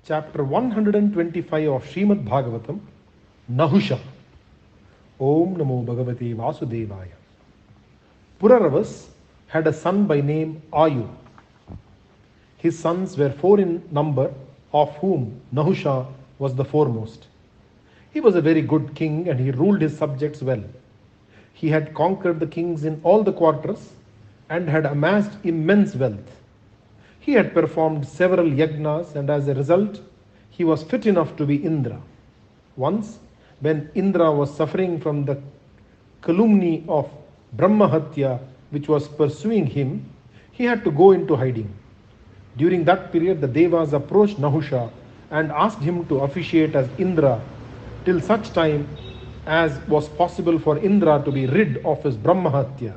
Chapter 125 of Shrimadbhagavatam, Nahusha. Om Namo Bhagavate Vasudevaya. Puraravas had a son by name Ayu. His sons were 4 in number, of whom Nahusha was the foremost. He was a very good king and he ruled his subjects well. He had conquered the kings in all the quarters and had amassed immense wealth. He had performed several yagnas and as a result, he was fit enough to be Indra. Once, when Indra was suffering from the calumny of Brahmahatya which was pursuing him, he had to go into hiding. During that period, the Devas approached Nahusha and asked him to officiate as Indra till such time as was possible for Indra to be rid of his Brahmahatya.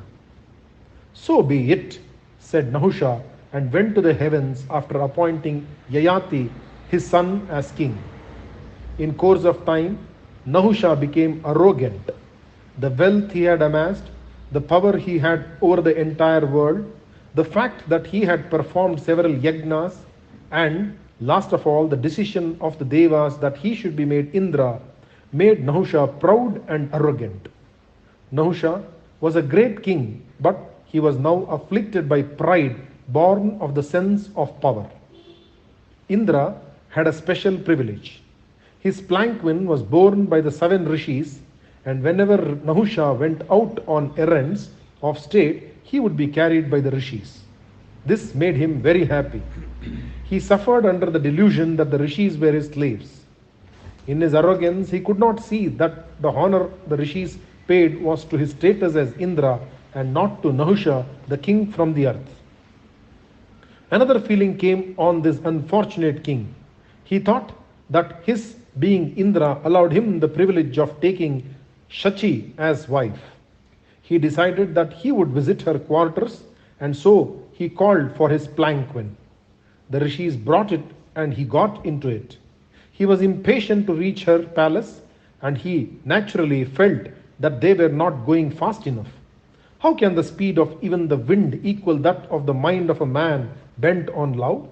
So be it, said Nahusha, and went to the heavens after appointing Yayati, his son, as king. In course of time, Nahusha became arrogant. The wealth he had amassed, the power he had over the entire world, the fact that he had performed several yagnas, and last of all, the decision of the Devas that he should be made Indra, made Nahusha proud and arrogant. Nahusha was a great king, but he was now afflicted by pride born of the sense of power. Indra had a special privilege. His palanquin was borne by the 7 rishis, and whenever Nahusha went out on errands of state, he would be carried by the rishis. This made him very happy. He suffered under the delusion that the rishis were his slaves. In his arrogance, he could not see that the honor the rishis paid was to his status as Indra and not to Nahusha, the king from the earth. Another feeling came on this unfortunate king. He thought that his being Indra allowed him the privilege of taking Shachi as wife. He decided that he would visit her quarters, and so he called for his palanquin. The rishis brought it and he got into it. He was impatient to reach her palace, and he naturally felt that they were not going fast enough. How can the speed of even the wind equal that of the mind of a man bent on love?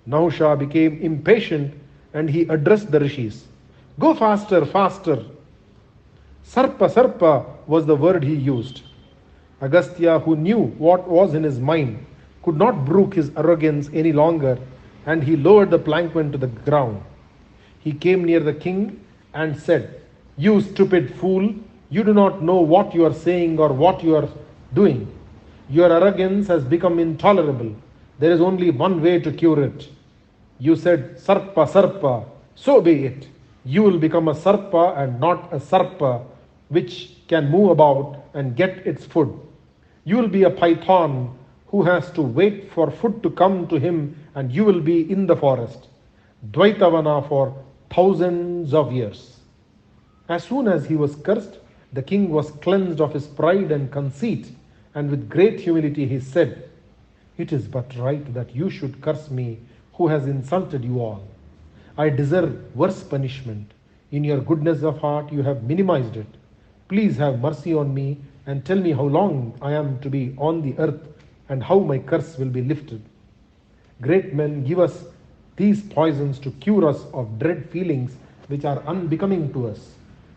Nahusha became impatient and he addressed the rishis. Go faster, faster. Sarpa, Sarpa was the word he used. Agastya, who knew what was in his mind, could not brook his arrogance any longer, and he lowered the palanquin to the ground. He came near the king and said, You stupid fool, you do not know what you are saying or what you are doing. Your arrogance has become intolerable. There is only one way to cure it. You said, Sarpa, Sarpa, so be it. You will become a Sarpa and not a Sarpa, which can move about and get its food. You will be a python who has to wait for food to come to him, and you will be in the forest, Dvaitavana, for thousands of years. As soon as he was cursed, the king was cleansed of his pride and conceit, and with great humility he said, It is but right that you should curse me who has insulted you all. I deserve worse punishment. In your goodness of heart you have minimized it. Please have mercy on me and tell me how long I am to be on the earth and how my curse will be lifted. Great men give us these poisons to cure us of dread feelings which are unbecoming to us,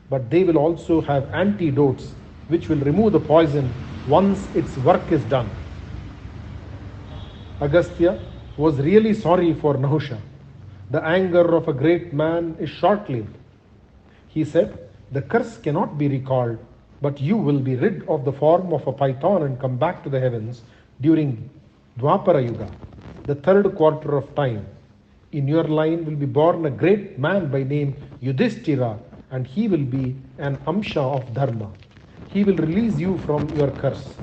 but they will also have antidotes which will remove the poison once its work is done. Agastya was really sorry for Nahusha. The anger of a great man is short-lived. He said, The curse cannot be recalled, but you will be rid of the form of a python and come back to the heavens during Dwapara Yuga, the 3rd quarter of time. In your line will be born a great man by name Yudhishthira, and he will be an Amsha of Dharma. He will release you from your curse.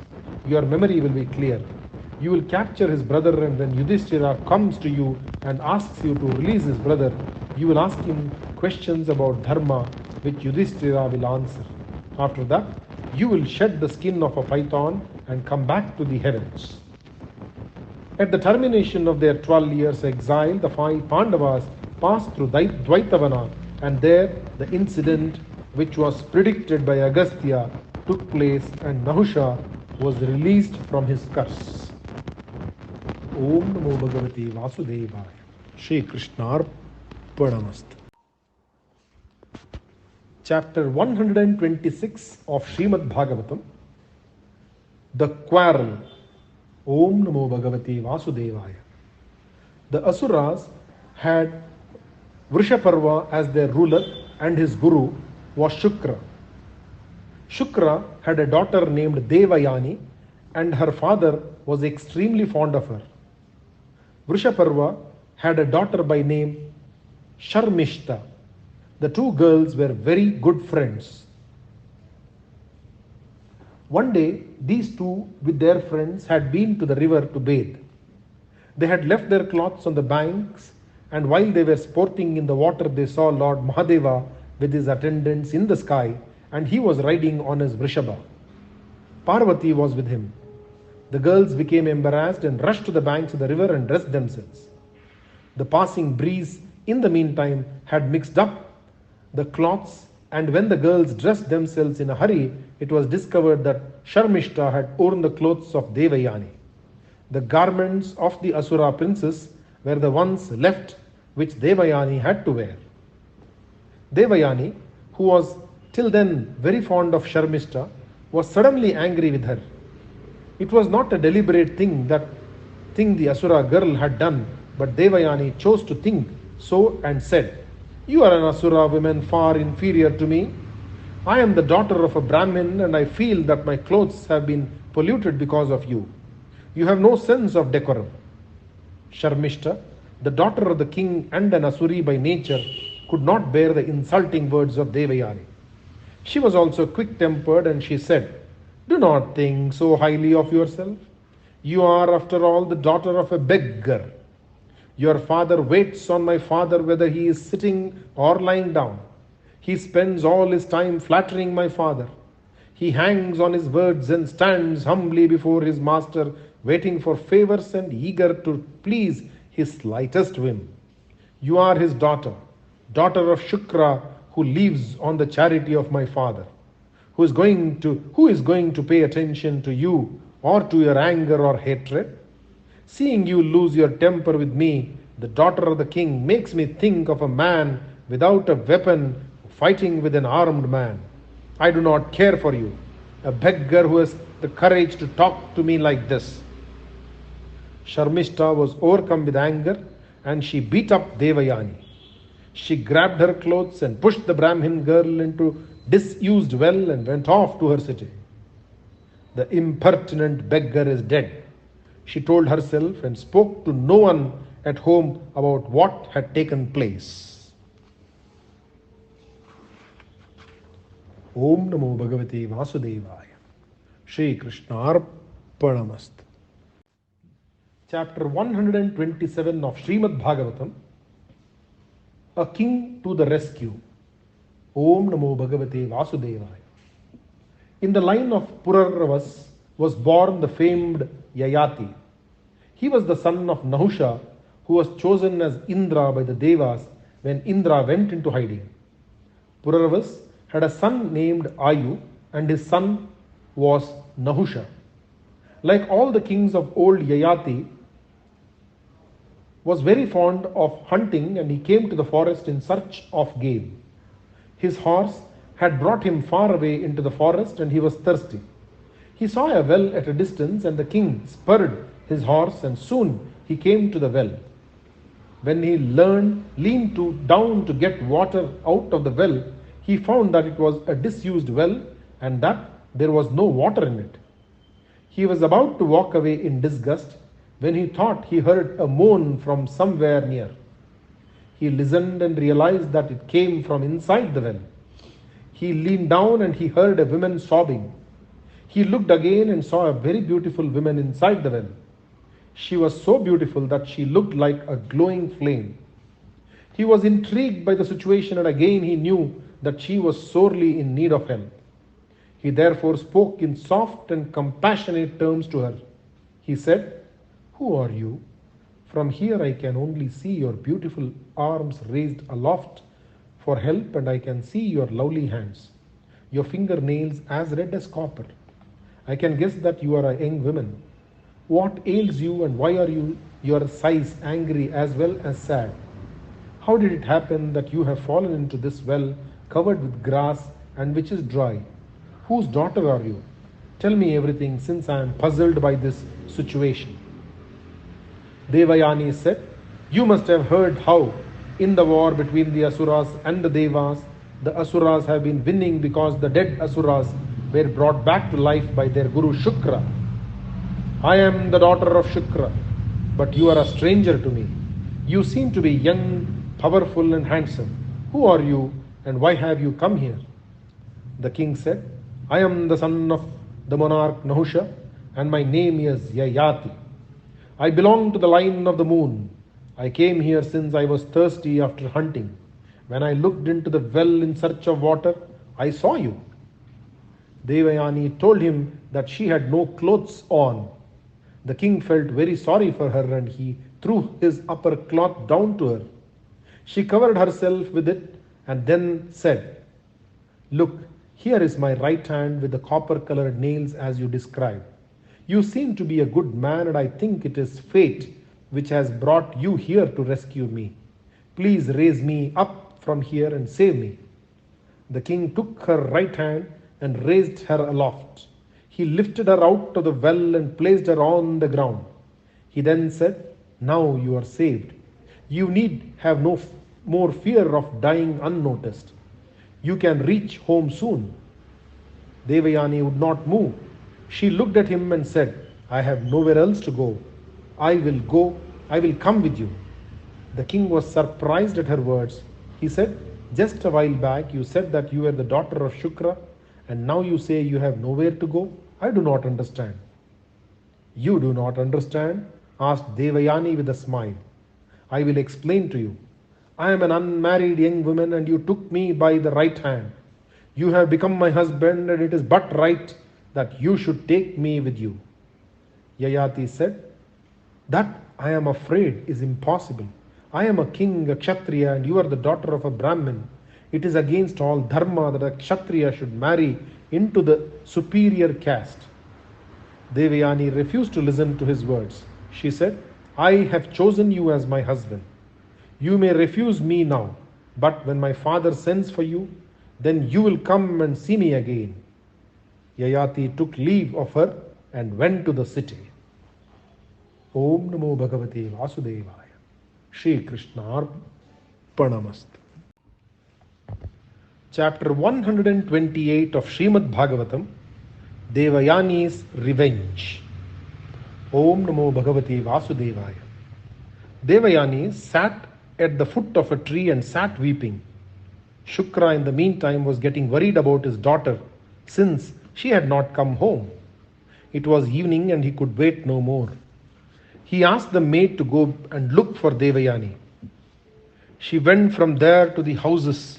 Your memory will be clear. You will capture his brother, and when Yudhishthira comes to you and asks you to release his brother, you will ask him questions about Dharma, which Yudhishthira will answer. After that, you will shed the skin of a python and come back to the heavens. At the termination of their 12 years' exile, the 5 Pandavas passed through Dvaitavana, and there the incident which was predicted by Agastya took place, and Nahusha was released from his curse. Om Namo Bhagavate Vasudevaya. Shri Krishnarpanamast. Chapter 126 of Shrimadbhagavatam, The Quarrel. Om Namo Bhagavate Vasudevaya. The Asuras had Vrishaparva as their ruler and his guru was Shukra. Shukra had a daughter named Devayani and her father was extremely fond of her. Vrishaparva had a daughter by name Sharmishta. The two girls were very good friends. One day, these two with their friends had been to the river to bathe. They had left their cloths on the banks, and while they were sporting in the water, they saw Lord Mahadeva with his attendants in the sky, and he was riding on his Vrishaba. Parvati was with him. The girls became embarrassed and rushed to the banks of the river and dressed themselves. The passing breeze, in the meantime, had mixed up the cloths, and when the girls dressed themselves in a hurry, it was discovered that Sharmishta had worn the clothes of Devayani. The garments of the Asura princess were the ones left which Devayani had to wear. Devayani, who was till then very fond of Sharmishta, was suddenly angry with her. It was not a deliberate thing the Asura girl had done, but Devayani chose to think so and said, "You are an Asura woman far inferior to me. I am the daughter of a Brahmin and I feel that my clothes have been polluted because of you. You have no sense of decorum." Sharmishta, the daughter of the king and an Asuri by nature, could not bear the insulting words of Devayani. She was also quick-tempered and she said, "Do not think so highly of yourself. You are, after all, the daughter of a beggar. Your father waits on my father whether he is sitting or lying down. He spends all his time flattering my father. He hangs on his words and stands humbly before his master, waiting for favors and eager to please his slightest whim. You are his daughter, daughter of Shukra, who lives on the charity of my father. Who is going to pay attention to you or to your anger or hatred? Seeing you lose your temper with me, the daughter of the king makes me think of a man without a weapon fighting with an armed man. I do not care for you, a beggar who has the courage to talk to me like this." Sharmishta was overcome with anger and she beat up Devayani. She grabbed her clothes and pushed the Brahmin girl into disused well and went off to her city. "The impertinent beggar is dead," she told herself and spoke to no one at home about what had taken place. Om Namo Bhagavate Vasudevaya. Shri Krishnarpanamast. Chapter 127 of Shrimadbhagavatam, A King to the Rescue. Om Namo Bhagavate Vasudevaya. In the line of Puraravas was born the famed Yayati. He was the son of Nahusha, who was chosen as Indra by the Devas when Indra went into hiding. Puraravas had a son named Ayu, and his son was Nahusha. Like all the kings of old, Yayati was very fond of hunting, and he came to the forest in search of game. His horse had brought him far away into the forest and he was thirsty. He saw a well at a distance and the king spurred his horse and soon he came to the well. When he leaned down to get water out of the well, he found that it was a disused well and that there was no water in it. He was about to walk away in disgust when he thought he heard a moan from somewhere near. He listened and realized that it came from inside the well. He leaned down and he heard a woman sobbing. He looked again and saw a very beautiful woman inside the well. She was so beautiful that she looked like a glowing flame. He was intrigued by the situation and again he knew that she was sorely in need of help. He therefore spoke in soft and compassionate terms to her. He said, "Who are you? From here I can only see your beautiful arms raised aloft for help and I can see your lovely hands, your fingernails as red as copper. I can guess that you are a young woman. What ails you and why are your sighs angry as well as sad? How did it happen that you have fallen into this well covered with grass and which is dry? Whose daughter are you? Tell me everything, since I am puzzled by this situation. Devayani said, You must have heard how, in the war between the Asuras and the Devas, the Asuras have been winning because the dead Asuras were brought back to life by their Guru Shukra. I am the daughter of Shukra, but you are a stranger to me. You seem to be young, powerful and handsome. Who are you and why have you come here? The king said, I am the son of the monarch Nahusha and my name is Yayati. I belong to the line of the moon. I came here since I was thirsty after hunting. When I looked into the well in search of water, I saw you. Devayani told him that she had no clothes on. The king felt very sorry for her and he threw his upper cloth down to her. She covered herself with it and then said, Look, here is my right hand with the copper-colored nails as you described. You seem to be a good man and I think it is fate which has brought you here to rescue me. Please raise me up from here and save me. The king took her right hand and raised her aloft. He lifted her out of the well and placed her on the ground. He then said, Now you are saved. You need have no more fear of dying unnoticed. You can reach home soon. Devayani would not move. She looked at him and said, I have nowhere else to go. I will come with you. The king was surprised at her words. He said, Just a while back you said that you were the daughter of Shukra and now you say you have nowhere to go. I do not understand. You do not understand? Asked Devayani with a smile. I will explain to you. I am an unmarried young woman and you took me by the right hand. You have become my husband and it is but right that you should take me with you. Yayati said, That I am afraid is impossible. I am a king, a Kshatriya, and you are the daughter of a Brahmin. It is against all dharma that a Kshatriya should marry into the superior caste. Devayani refused to listen to his words. She said, I have chosen you as my husband. You may refuse me now, but when my father sends for you, then you will come and see me again. Yayati took leave of her and went to the city. Om Namo Bhagavate Vasudevaya. Shri Krishna Arpanamastu. Chapter 128 of Shrimadbhagavatam, Devayani's Revenge. Om Namo Bhagavate Vasudevaya. Devayani sat at the foot of a tree and sat weeping. Shukra in the meantime was getting worried about his daughter since she had not come home. It was evening and he could wait no more. He asked the maid to go and look for Devayani. She went from there to the houses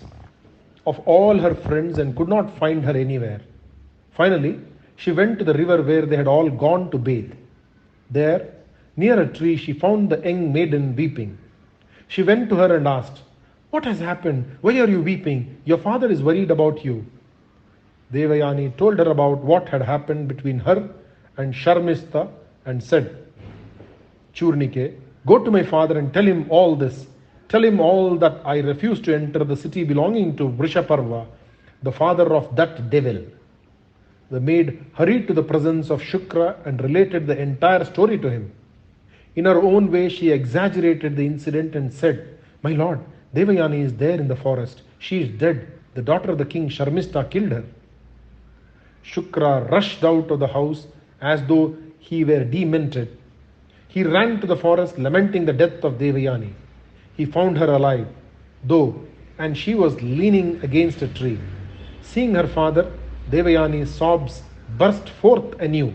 of all her friends and could not find her anywhere. Finally, she went to the river where they had all gone to bathe. There, near a tree, she found the young maiden weeping. She went to her and asked, What has happened? Why are you weeping? Your father is worried about you. Devayani told her about what had happened between her and Sharmistha and said, Churnike, go to my father and tell him all this. Tell him all that I refuse to enter the city belonging to Vrishaparva, the father of that devil. The maid hurried to the presence of Shukra and related the entire story to him. In her own way, she exaggerated the incident and said, My lord, Devayani is there in the forest. She is dead. The daughter of the king Sharmistha killed her. Shukra rushed out of the house as though he were demented. He ran to the forest lamenting the death of Devayani. He found her alive, though, and she was leaning against a tree. Seeing her father, Devayani's sobs burst forth anew.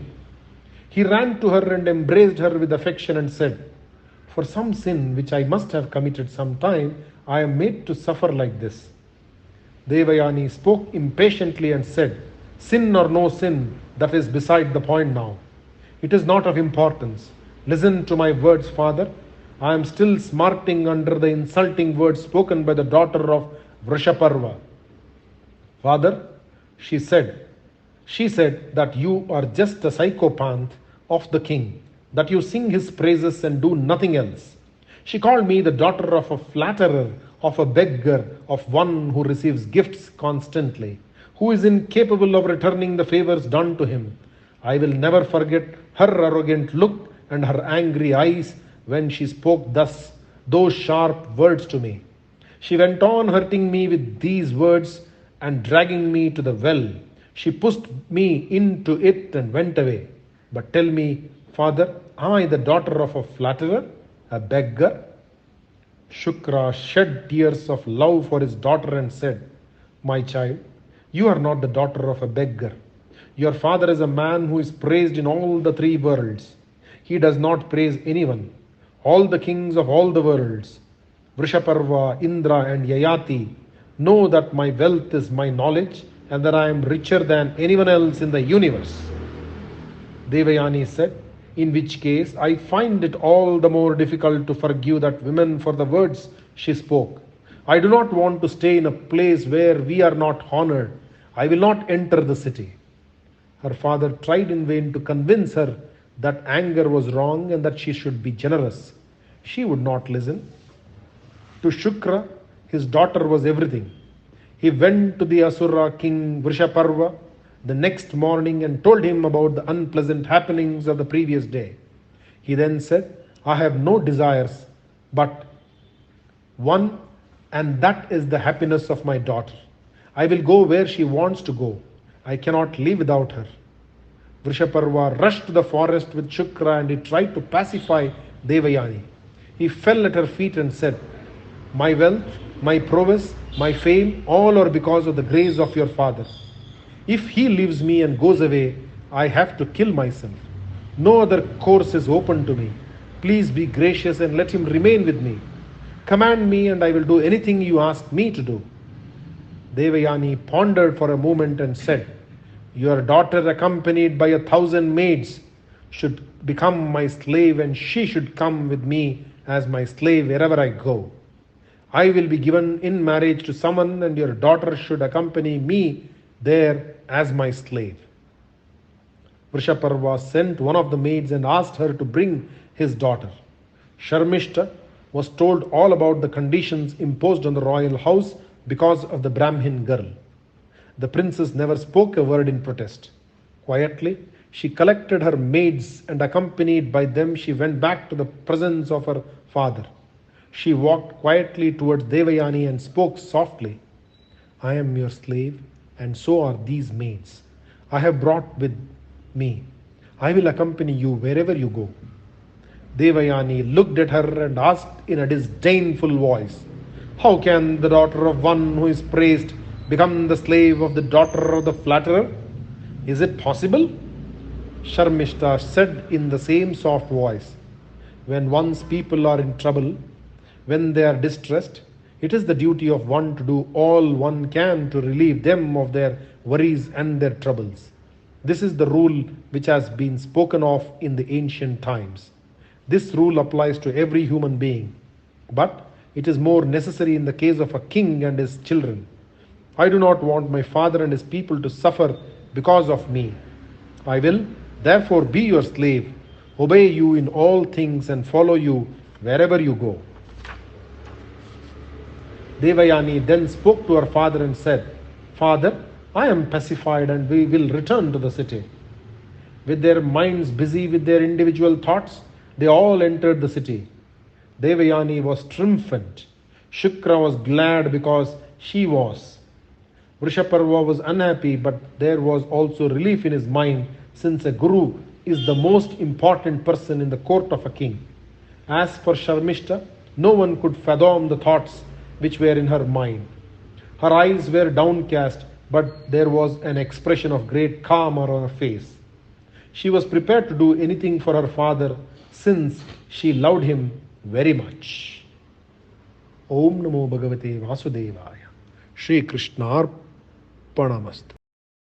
He ran to her and embraced her with affection and said, For some sin which I must have committed some time, I am made to suffer like this. Devayani spoke impatiently and said, Sin or no sin, that is beside the point now. It is not of importance. Listen to my words, father. I am still smarting under the insulting words spoken by the daughter of Vrishaparva. Father, she said that you are just a psychopath of the king. that you sing his praises and do nothing else. She called me the daughter of a flatterer, of a beggar, of one who receives gifts constantly, who is incapable of returning the favors done to him. I will never forget her arrogant look and her angry eyes when she spoke thus, those sharp words to me. She went on hurting me with these words and dragging me to the well. She pushed me into it and went away. But tell me, Father, am I the daughter of a flatterer, a beggar? Shukra shed tears of love for his daughter and said, My child, you are not the daughter of a beggar. Your father is a man who is praised in all the three worlds. He does not praise anyone. All the kings of all the worlds, Vrishaparva, Indra, and Yayati, know that my wealth is my knowledge and that I am richer than anyone else in the universe. Devayani said, in which case I find it all the more difficult to forgive that woman for the words she spoke. I do not want to stay in a place where we are not honored. I will not enter the city. Her father tried in vain to convince her that anger was wrong and that she should be generous. She would not listen. To Shukra, his daughter was everything. He went to the Asura king Vrishaparva the next morning and told him about the unpleasant happenings of the previous day. He then said, I have no desires but one, and that is the happiness of my daughter. I will go where she wants to go. I cannot live without her. Vrishaparva rushed to the forest with Shukra and he tried to pacify Devayani. He fell at her feet and said, My wealth, my prowess, my fame, all are because of the grace of your father. If he leaves me and goes away, I have to kill myself. No other course is open to me. Please be gracious and let him remain with me. Command me and I will do anything you ask me to do. Devayani pondered for a moment and said, Your daughter, accompanied by 1,000 maids, should become my slave and she should come with me as my slave wherever I go. I will be given in marriage to someone and your daughter should accompany me there as my slave. Vrishaparva sent one of the maids and asked her to bring his daughter. Sharmishta was told all about the conditions imposed on the royal house because of the Brahmin girl. The princess never spoke a word in protest. Quietly, she collected her maids and accompanied by them she went back to the presence of her father. She walked quietly towards Devayani and spoke softly. I am your slave and so are these maids. I have brought with me. I will accompany you wherever you go. Devayani looked at her and asked in a disdainful voice, How can the daughter of one who is praised become the slave of the daughter of the flatterer? Is it possible? Sharmishta said in the same soft voice, When one's people are in trouble, when they are distressed, it is the duty of one to do all one can to relieve them of their worries and their troubles. This is the rule which has been spoken of in the ancient times. This rule applies to every human being, but it is more necessary in the case of a king and his children. I do not want my father and his people to suffer because of me. I will therefore be your slave, obey you in all things and follow you wherever you go. Devayani then spoke to her father and said, Father, I am pacified and we will return to the city. With their minds busy with their individual thoughts, they all entered the city. Devayani was triumphant. Shukra was glad because she was. Vrishaparva was unhappy, but there was also relief in his mind since a guru is the most important person in the court of a king. As for Sharmishta, no one could fathom the thoughts which were in her mind. Her eyes were downcast, but there was an expression of great calm on her face. She was prepared to do anything for her father since she loved him very much. Om Namo Bhagavate Vasudevaya. Shri Krishna Arpanamastu.